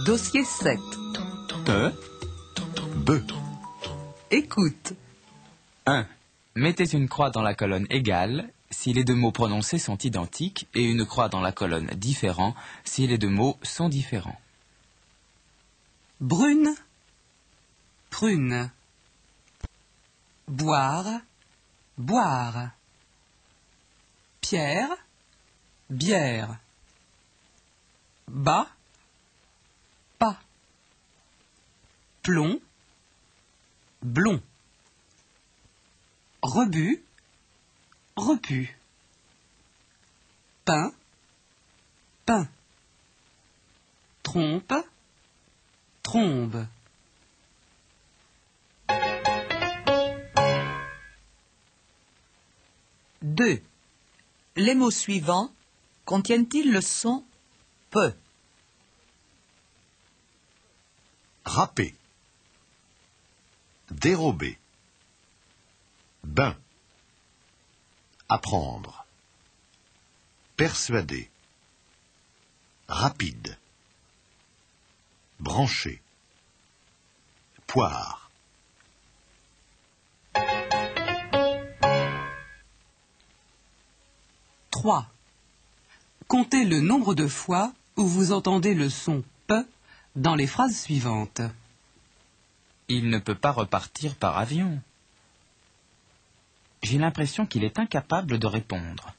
Dossier 7. Peu. B. Écoute. 1. Mettez une croix dans la colonne égale si les deux mots prononcés sont identiques et une croix dans la colonne différent si les deux mots sont différents. Brune. Prune. Boire. Boire. Pierre. Bière. Bas. Pas. Plomb. Blond. Rebut. Repu. Pain. Pain. Trompe. Trombe. Deux. Les mots suivants contiennent-ils le son peu? Râper. Dérober. Bain. Apprendre. Persuader. Rapide. Brancher. Poire. Trois. Comptez le nombre de fois où vous entendez le son P dans les phrases suivantes. Il ne peut pas repartir par avion. J'ai l'impression qu'il est incapable de répondre.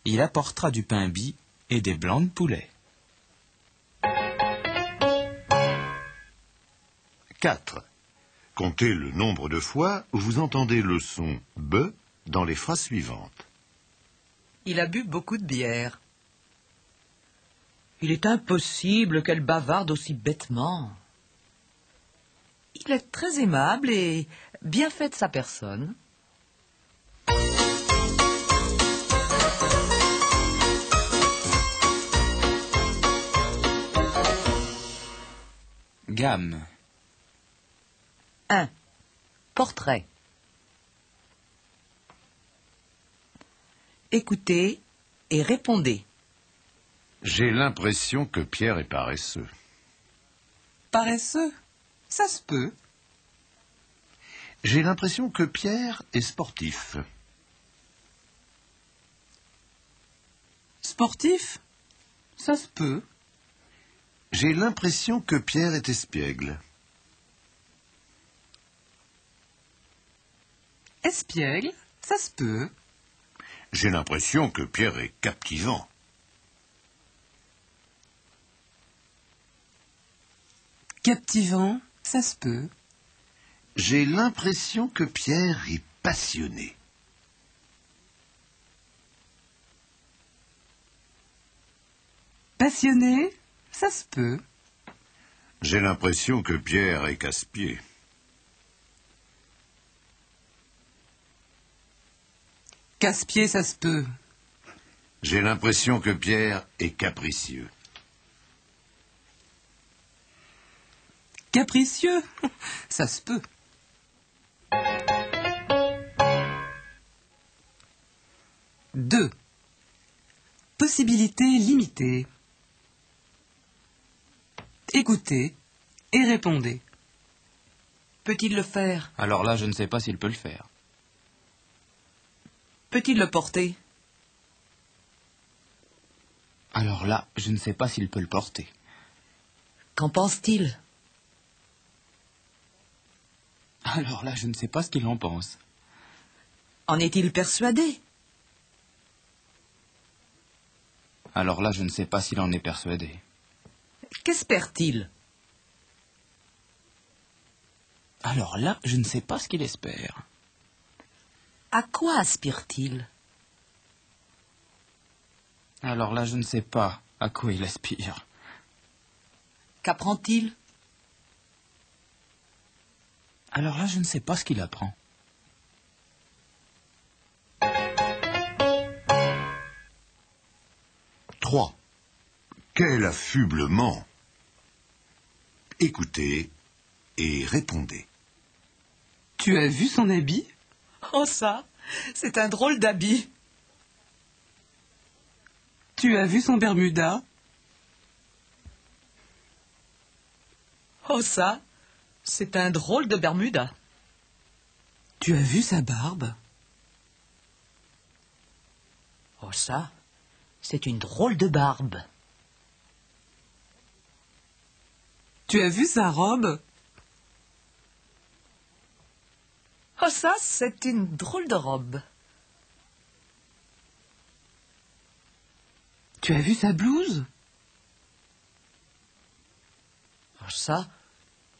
Il apportera du pain bis et des blancs de poulet. 4. Comptez le nombre de fois où vous entendez le son B dans les phrases suivantes. Il a bu beaucoup de bière. Il est impossible qu'elle bavarde aussi bêtement. Il est très aimable et bien fait de sa personne. Gamme. 1. Portrait. Écoutez et répondez. J'ai l'impression que Pierre est paresseux. Paresseux, ça se peut. J'ai l'impression que Pierre est sportif. Sportif, ça se peut. J'ai l'impression que Pierre est espiègle. Espiègle, ça se peut. J'ai l'impression que Pierre est captivant. Captivant, ça se peut. J'ai l'impression que Pierre est passionné. Passionné, ça se peut. J'ai l'impression que Pierre est casse-pied. Casse-pied, ça se peut. J'ai l'impression que Pierre est capricieux. Capricieux, ça se peut. Deux. Possibilités limitées. Écoutez et répondez. Peut-il le faire? Alors là, je ne sais pas s'il peut le faire. Peut-il le porter? Alors là, je ne sais pas s'il peut le porter. Qu'en pense-t-il? Alors là, je ne sais pas ce qu'il en pense. En est-il persuadé? Alors là, je ne sais pas s'il en est persuadé. Qu'espère-t-il? Alors là, je ne sais pas ce qu'il espère. À quoi aspire-t-il? Alors là, je ne sais pas à quoi il aspire. Qu'apprend-il? Alors là, je ne sais pas ce qu'il apprend. Trois. Quel affublement! Écoutez et répondez. Tu as vu son habit? Oh ça, c'est un drôle d'habit. Tu as vu son Bermuda? Oh ça, c'est un drôle de Bermuda. Tu as vu sa barbe? Oh ça, c'est une drôle de barbe. Tu as vu sa robe? Oh ça, c'est une drôle de robe. Tu as vu sa blouse? Oh ça,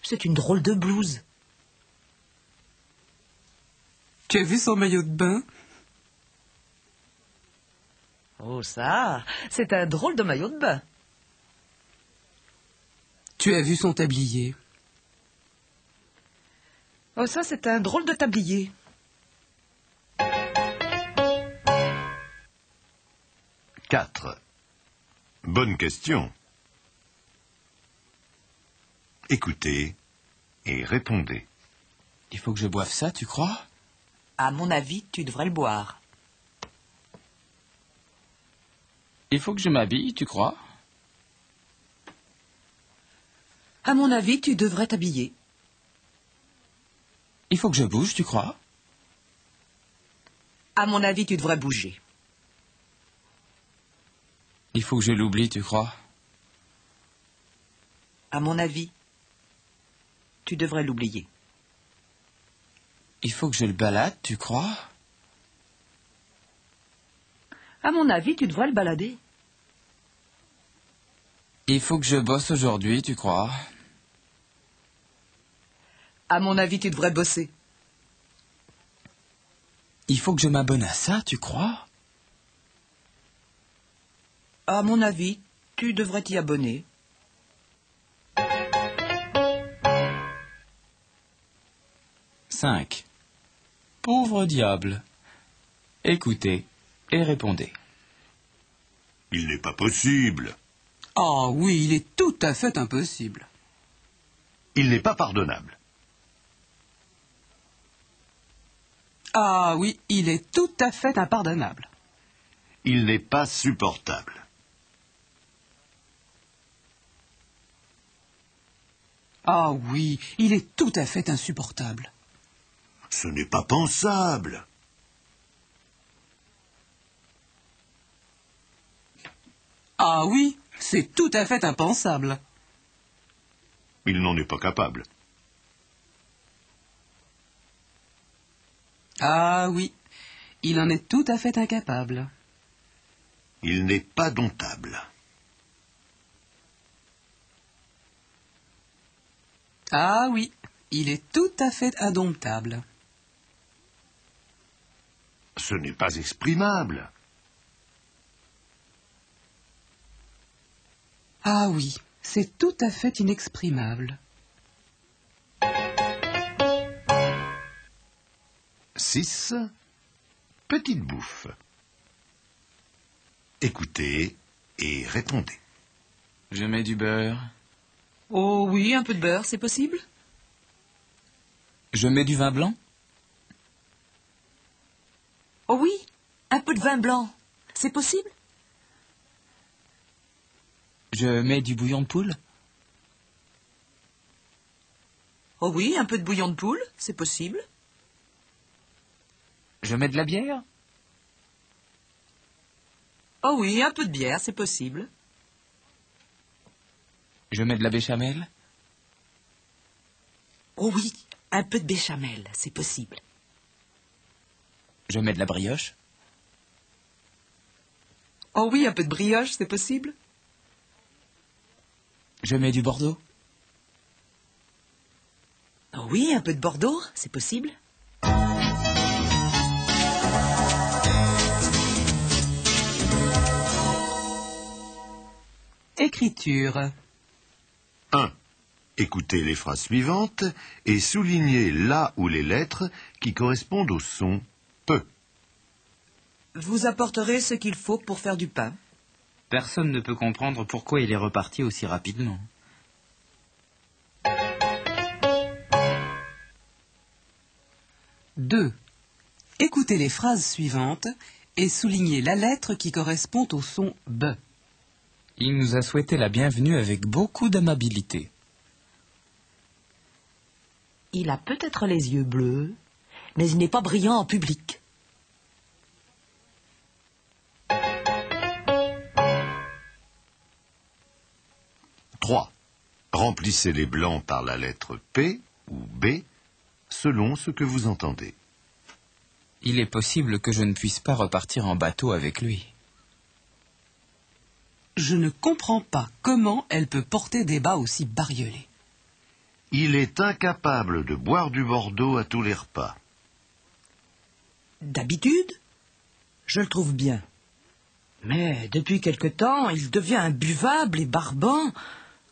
c'est une drôle de blouse. Tu as vu son maillot de bain? Oh ça, c'est un drôle de maillot de bain. Tu as vu son tablier? Oh ça, c'est un drôle de tablier. Quatre. Bonne question. Écoutez et répondez. Il faut que je boive ça, tu crois? À mon avis, tu devrais le boire. Il faut que je m'habille, tu crois? À mon avis, tu devrais t'habiller. Il faut que je bouge, tu crois? À mon avis, tu devrais bouger. Il faut que je l'oublie, tu crois? À mon avis, tu devrais l'oublier. Il faut que je le balade, tu crois? À mon avis, tu devrais le balader. Il faut que je bosse aujourd'hui, tu crois? À mon avis, tu devrais bosser. Il faut que je m'abonne à ça, tu crois? À mon avis, tu devrais t'y abonner. Cinq. Pauvre diable. Écoutez et répondez. Il n'est pas possible. Ah oui, il est tout à fait impossible. Il n'est pas pardonnable. Ah oui, il est tout à fait impardonnable. Il n'est pas supportable. Ah oui, il est tout à fait insupportable. Ce n'est pas pensable. Ah oui, c'est tout à fait impensable. Il n'en est pas capable. Ah oui, il en est tout à fait incapable. Il n'est pas domptable. Ah oui, il est tout à fait indomptable. Ce n'est pas exprimable. Ah oui, c'est tout à fait inexprimable. 6. Petite bouffe. Écoutez et répondez. Je mets du beurre. Oh oui, un peu de beurre, c'est possible? Je mets du vin blanc. Oh oui, un peu de vin blanc, c'est possible? Je mets du bouillon de poule. Oh oui, un peu de bouillon de poule, c'est possible? Je mets de la bière. Oh oui, un peu de bière, c'est possible. Je mets de la béchamel. Oh oui, un peu de béchamel, c'est possible. Je mets de la brioche. Oh oui, un peu de brioche, c'est possible. Je mets du Bordeaux. Oh oui, un peu de Bordeaux, c'est possible. Écriture. 1. Écoutez les phrases suivantes et soulignez là où les lettres qui correspondent au son P. Vous apporterez ce qu'il faut pour faire du pain. Personne ne peut comprendre pourquoi il est reparti aussi rapidement. 2. Écoutez les phrases suivantes et soulignez la lettre qui correspond au son B. Il nous a souhaité la bienvenue avec beaucoup d'amabilité. Il a peut-être les yeux bleus, mais il n'est pas brillant en public. Trois. Remplissez les blancs par la lettre P ou B, selon ce que vous entendez. Il est possible que je ne puisse pas repartir en bateau avec lui. Je ne comprends pas comment elle peut porter des bas aussi bariolés. Il est incapable de boire du Bordeaux à tous les repas. D'habitude, je le trouve bien. Mais depuis quelque temps, il devient imbuvable et barbant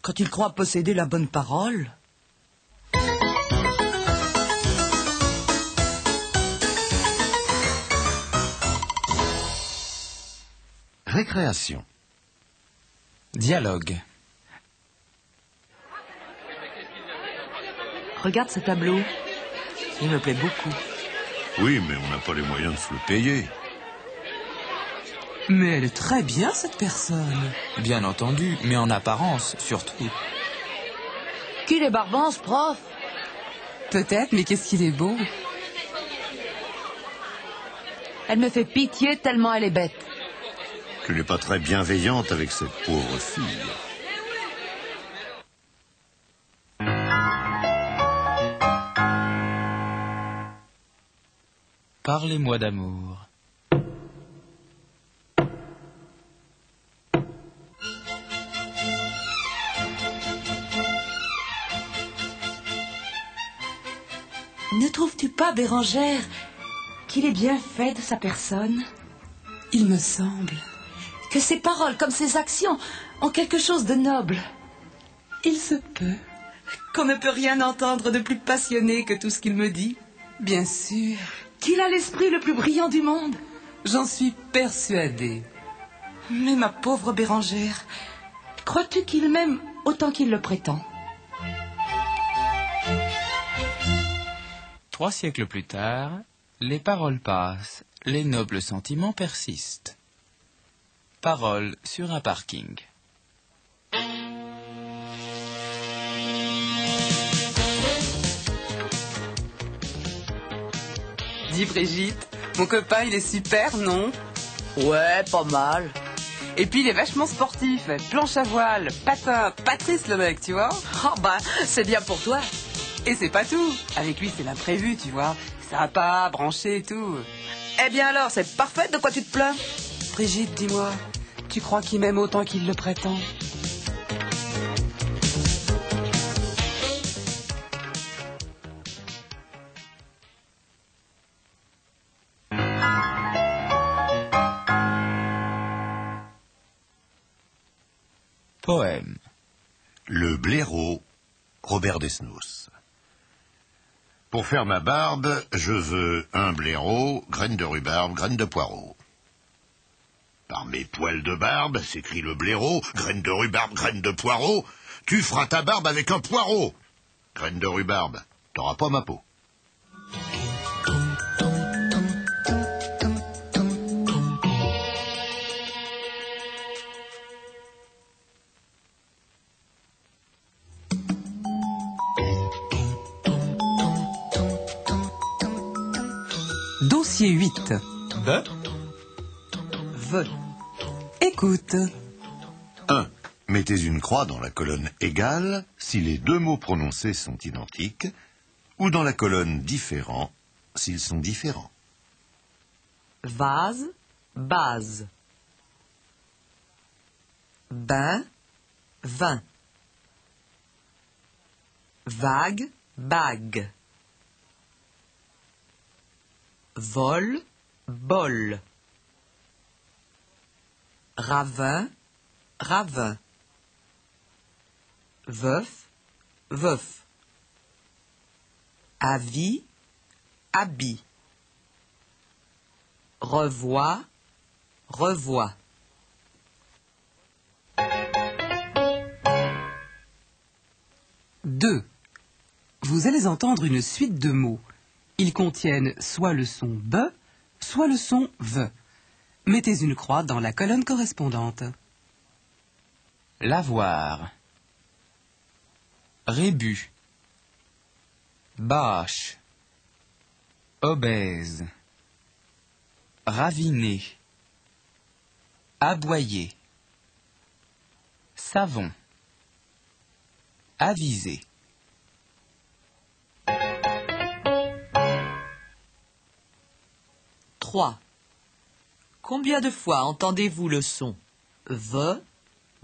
quand il croit posséder la bonne parole. Récréation. Dialogue. Regarde ce tableau. Il me plaît beaucoup. Oui, mais on n'a pas les moyens de se le payer. Mais elle est très bien, cette personne. Bien entendu, mais en apparence, surtout. Qu'il est barbant, ce prof. Peut-être, mais qu'est-ce qu'il est beau. Elle me fait pitié tellement elle est bête. Tu n'es pas très bienveillante avec cette pauvre fille. Parlez-moi d'amour. Ne trouves-tu pas, Bérangère, qu'il est bien fait de sa personne? Il me semble. Que ses paroles, comme ses actions, ont quelque chose de noble. Il se peut. Qu'on ne peut rien entendre de plus passionné que tout ce qu'il me dit. Bien sûr. Qu'il a l'esprit le plus brillant du monde. J'en suis persuadée. Mais ma pauvre Bérangère, crois-tu qu'il m'aime autant qu'il le prétend? 3 siècles plus tard, les paroles passent, les nobles sentiments persistent. Paroles sur un parking. Dis Brigitte, mon copain il est super, non? Ouais, pas mal. Et puis il est vachement sportif, planche à voile, patin, Patrice le mec, tu vois? Oh bah, c'est bien pour toi. Et c'est pas tout, avec lui c'est l'imprévu, tu vois? Sympa, branché et tout. Eh bien alors, c'est parfait, de quoi tu te plains? Brigitte, dis-moi, tu crois qu'il m'aime autant qu'il le prétend? Poème. Le blaireau, Robert Desnos. Pour faire ma barbe, je veux un blaireau, graines de rhubarbe, graines de poireau. Par mes poils de barbe, s'écrie le blaireau, graines de rhubarbe, graines de poireau, tu feras ta barbe avec un poireau. Graines de rhubarbe, t'auras pas ma peau. Dossier 8. Veux. Écoute. 1. Mettez une croix dans la colonne égale si les deux mots prononcés sont identiques, ou dans la colonne différent s'ils sont différents. Vase, base. Bain, vin. Vague, bague. Vol, bol. Ravin, ravin. Veuf, veuf. Avis, habit. Revois, revois. Deux. Vous allez entendre une suite de mots. Ils contiennent soit le son B, soit le son V. Mettez une croix dans la colonne correspondante. Lavoir. Rébus. Bâche. Obèse. Raviné. Aboyer. Savon. Aviser. Trois. Combien de fois entendez-vous le son « ve »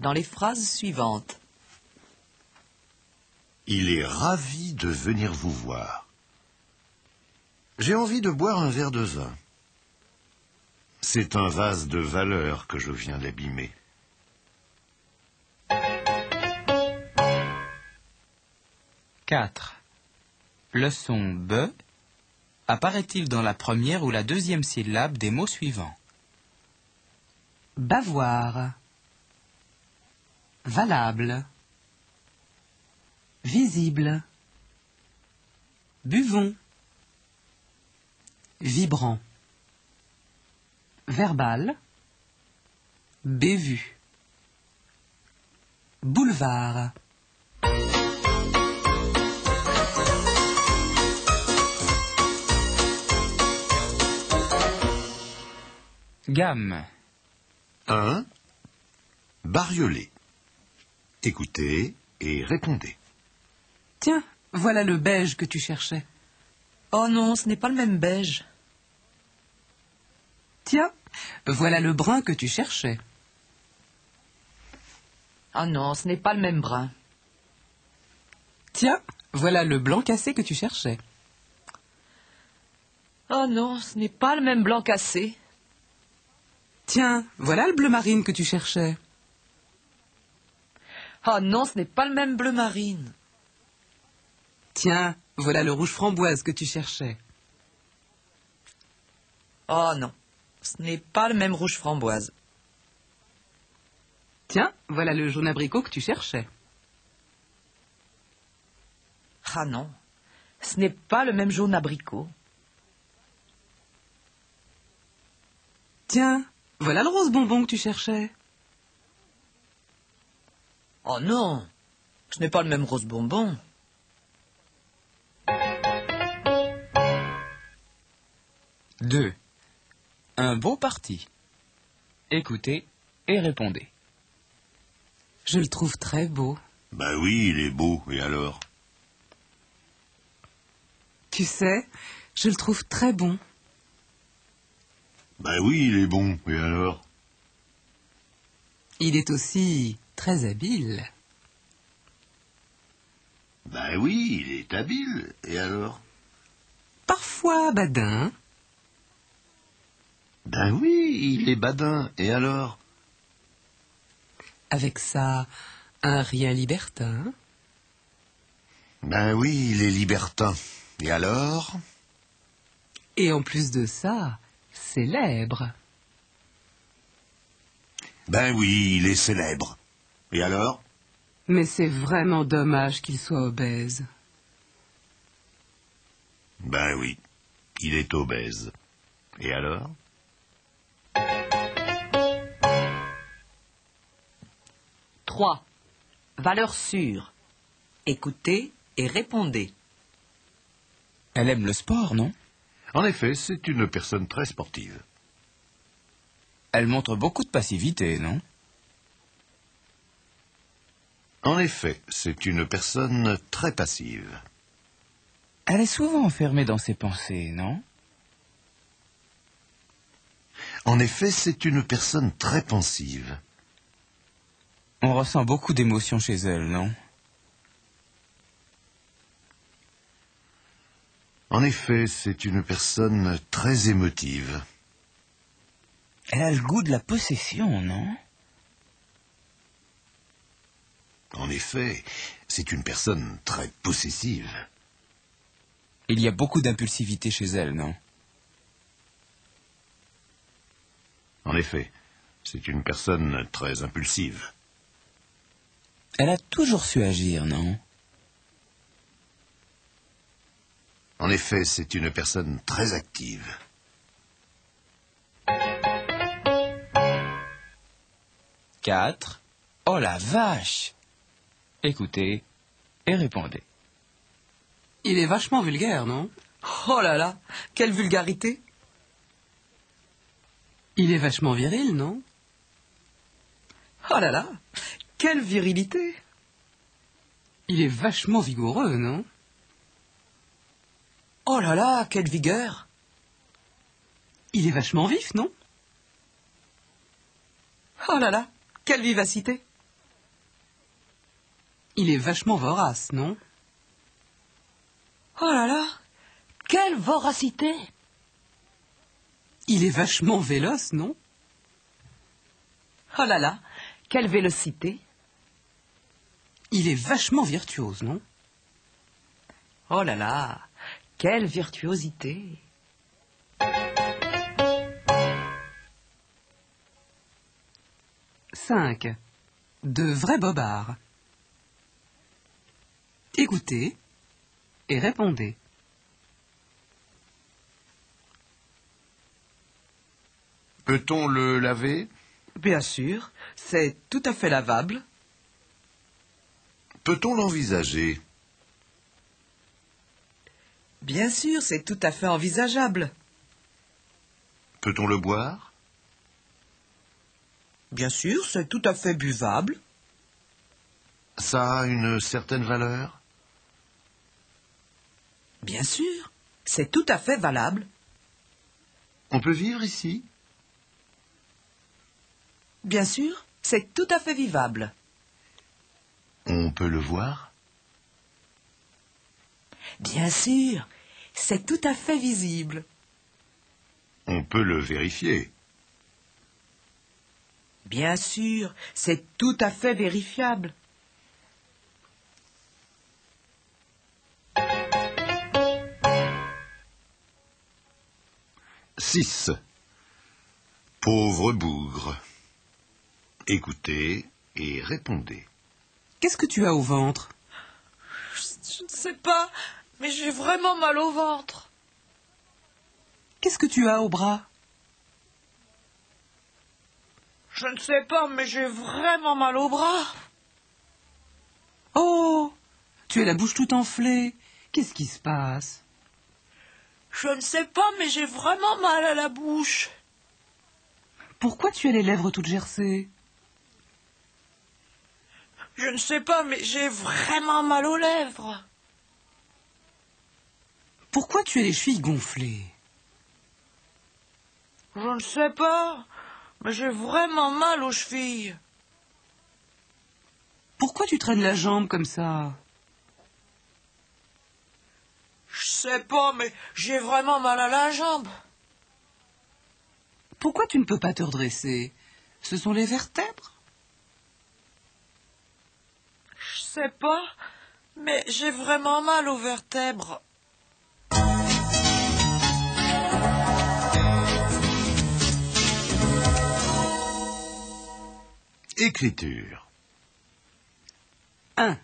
dans les phrases suivantes? Il est ravi de venir vous voir. J'ai envie de boire un verre de vin. C'est un vase de valeur que je viens d'abîmer. Quatre. Le son « be » apparaît-il dans la première ou la deuxième syllabe des mots suivants? Bavoir. Valable. Visible. Buvons. Vibrant. Verbal. Bévu. Boulevard. Gamme. 1. Bariolé. Écoutez et répondez. Tiens, voilà le beige que tu cherchais. Oh non, ce n'est pas le même beige. Tiens, voilà le brun que tu cherchais. Oh non, ce n'est pas le même brun. Tiens, voilà le blanc cassé que tu cherchais. Oh non, ce n'est pas le même blanc cassé. Tiens, voilà le bleu marine que tu cherchais. Oh non, ce n'est pas le même bleu marine. Tiens, voilà le rouge framboise que tu cherchais. Oh non, ce n'est pas le même rouge framboise. Tiens, voilà le jaune abricot que tu cherchais. Ah non, ce n'est pas le même jaune abricot. Tiens, voilà le rose bonbon que tu cherchais. Oh non, ce n'est pas le même rose bonbon. Deux. Un beau parti. Écoutez et répondez. Je le trouve très beau. Ben oui, il est beau, et alors? Tu sais, je le trouve très bon. Ben oui, il est bon, et alors? Il est aussi très habile. Ben oui, il est habile, et alors? Parfois badin. Ben oui, il est badin, et alors? Avec ça, un rien libertin. Ben oui, il est libertin, et alors? Et en plus de ça, célèbre. Ben oui, il est célèbre, et alors? Mais c'est vraiment dommage qu'il soit obèse. Ben oui, il est obèse, et alors? 3. Valeur sûre. Écoutez et répondez. Elle aime le sport, non? En effet, c'est une personne très sportive. Elle montre beaucoup de passivité, non? En effet, c'est une personne très passive. Elle est souvent enfermée dans ses pensées, non? En effet, c'est une personne très pensive. On ressent beaucoup d'émotions chez elle, non? En effet, c'est une personne très émotive. Elle a le goût de la possession, non? En effet, c'est une personne très possessive. Il y a beaucoup d'impulsivité chez elle, non? En effet, c'est une personne très impulsive. Elle a toujours su agir, non? En effet, c'est une personne très active. 4. Oh la vache! Écoutez et répondez. Il est vachement vulgaire, non? Oh là là, quelle vulgarité! Il est vachement viril, non? Oh là là, quelle virilité! Il est vachement vigoureux, non? Oh là là, quelle vigueur! Il est vachement vif, non? Oh là là, quelle vivacité! Il est vachement vorace, non? Oh là là, quelle voracité! Il est vachement véloce, non? Oh là là, quelle vélocité! Il est vachement virtuose, non? Oh là là, quelle virtuosité! Cinq. De vrais bobards. Écoutez et répondez. Peut-on le laver? Bien sûr, c'est tout à fait lavable. Peut-on l'envisager? Bien sûr, c'est tout à fait envisageable. Peut-on le boire? Bien sûr, c'est tout à fait buvable. Ça a une certaine valeur? Bien sûr, c'est tout à fait valable. On peut vivre ici? Bien sûr, c'est tout à fait vivable. On peut le voir? Bien sûr, c'est tout à fait visible. On peut le vérifier? Bien sûr, c'est tout à fait vérifiable. Six. Pauvre bougre. Écoutez et répondez. Qu'est-ce que tu as au ventre? Je ne sais pas, mais j'ai vraiment mal au ventre. Qu'est-ce que tu as au bras? Je ne sais pas, mais j'ai vraiment mal au bras. Oh! Tu as la bouche toute enflée. Qu'est-ce qui se passe? Je ne sais pas, mais j'ai vraiment mal à la bouche. Pourquoi tu as les lèvres toutes gercées? Je ne sais pas, mais j'ai vraiment mal aux lèvres. Pourquoi tu as les chevilles gonflées? Je ne sais pas, mais j'ai vraiment mal aux chevilles. Pourquoi tu traînes la jambe comme ça? Je sais pas, mais j'ai vraiment mal à la jambe. Pourquoi tu ne peux pas te redresser? Ce sont les vertèbres? Je sais pas, mais j'ai vraiment mal aux vertèbres. Écriture. 1.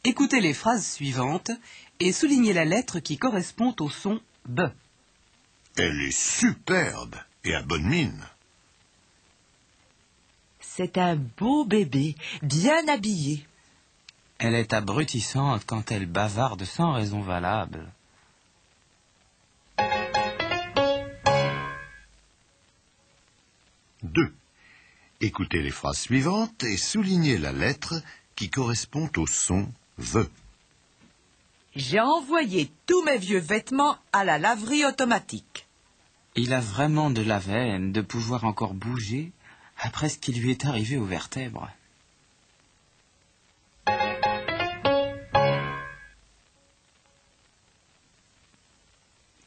Écoutez les phrases suivantes et soulignez la lettre qui correspond au son B. Elle est superbe et à bonne mine. C'est un beau bébé, bien habillé. Elle est abrutissante quand elle bavarde sans raison valable. 2. Écoutez les phrases suivantes et soulignez la lettre qui correspond au son V. J'ai envoyé tous mes vieux vêtements à la laverie automatique. Il a vraiment de la veine de pouvoir encore bouger après ce qui lui est arrivé aux vertèbres.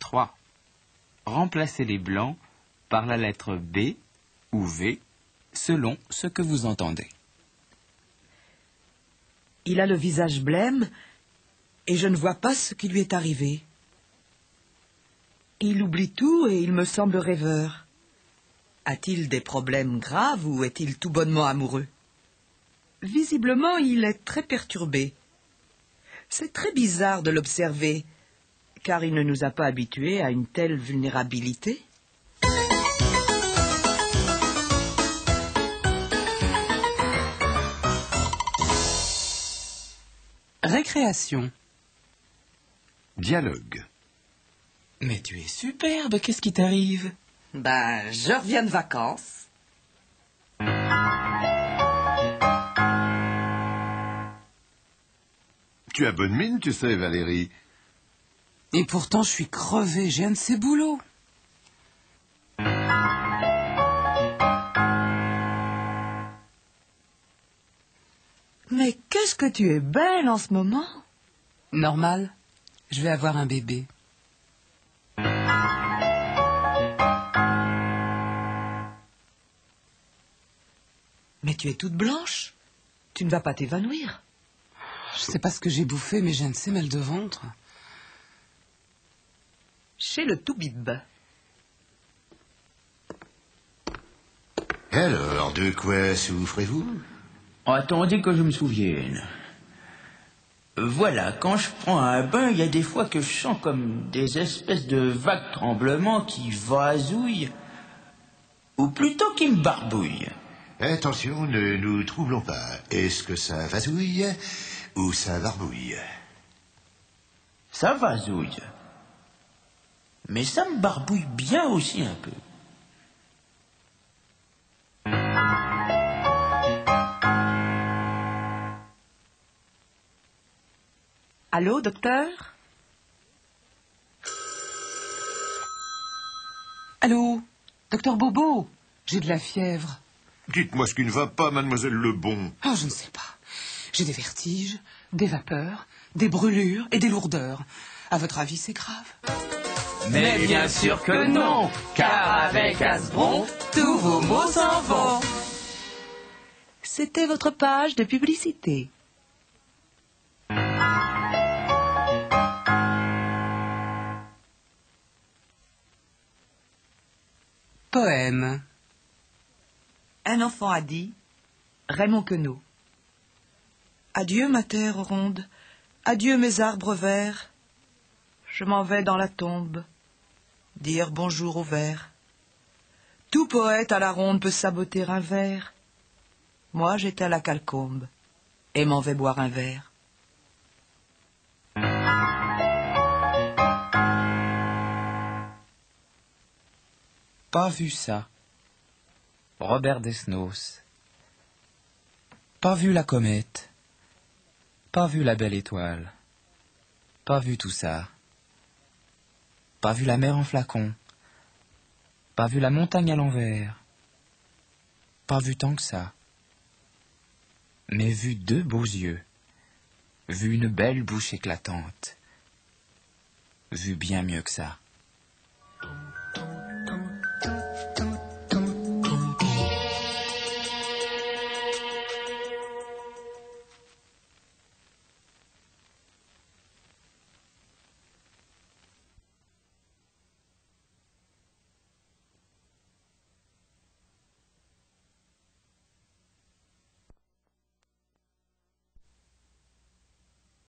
3. Remplacez les blancs par la lettre B ou V selon ce que vous entendez. Il a le visage blême et je ne vois pas ce qui lui est arrivé. Il oublie tout et il me semble rêveur. A-t-il des problèmes graves ou est-il tout bonnement amoureux? Visiblement, il est très perturbé. C'est très bizarre de l'observer, car il ne nous a pas habitués à une telle vulnérabilité. Récréation. Dialogue. Mais tu es superbe, qu'est-ce qui t'arrive? Je reviens de vacances. Tu as bonne mine, tu sais, Valérie. Et pourtant, je suis crevée, j'ai un de ces boulots. Mais qu'est-ce que tu es belle en ce moment? Normal, je vais avoir un bébé. Mais tu es toute blanche. Tu ne vas pas t'évanouir. Je sais pas ce que j'ai bouffé, mais j'ai un de ces mal de ventre. Chez le Toubib. Alors, de quoi souffrez-vous? Attendez que je me souvienne. Voilà, quand je prends un bain, il y a des fois que je sens comme des espèces de vagues tremblements qui vasouillent, ou plutôt qui me barbouillent. Attention, ne nous troublons pas. Est-ce que ça vasouille ou ça barbouille? Ça vasouille. Mais ça me barbouille bien aussi un peu. Allô, docteur? Allô, docteur Bobo, j'ai de la fièvre. Dites-moi ce qui ne va pas, mademoiselle Lebon. Ah, je ne sais pas. J'ai des vertiges, des vapeurs, des brûlures et des lourdeurs. À votre avis, c'est grave? Mais bien sûr que non, car avec Asbron, tous vos maux s'en vont. C'était votre page de publicité. Poème. Un enfant a dit, Raymond Queneau. Adieu ma terre ronde, adieu mes arbres verts. Je m'en vais dans la tombe, dire bonjour au vers. Tout poète à la ronde peut saboter un vers. Moi j'étais à la Calcombe et m'en vais boire un verre. Pas vu ça. Robert Desnos. Pas vu la comète. Pas vu la belle étoile. Pas vu tout ça. Pas vu la mer en flacon. Pas vu la montagne à l'envers. Pas vu tant que ça. Mais vu deux beaux yeux. Vu une belle bouche éclatante. Vu bien mieux que ça.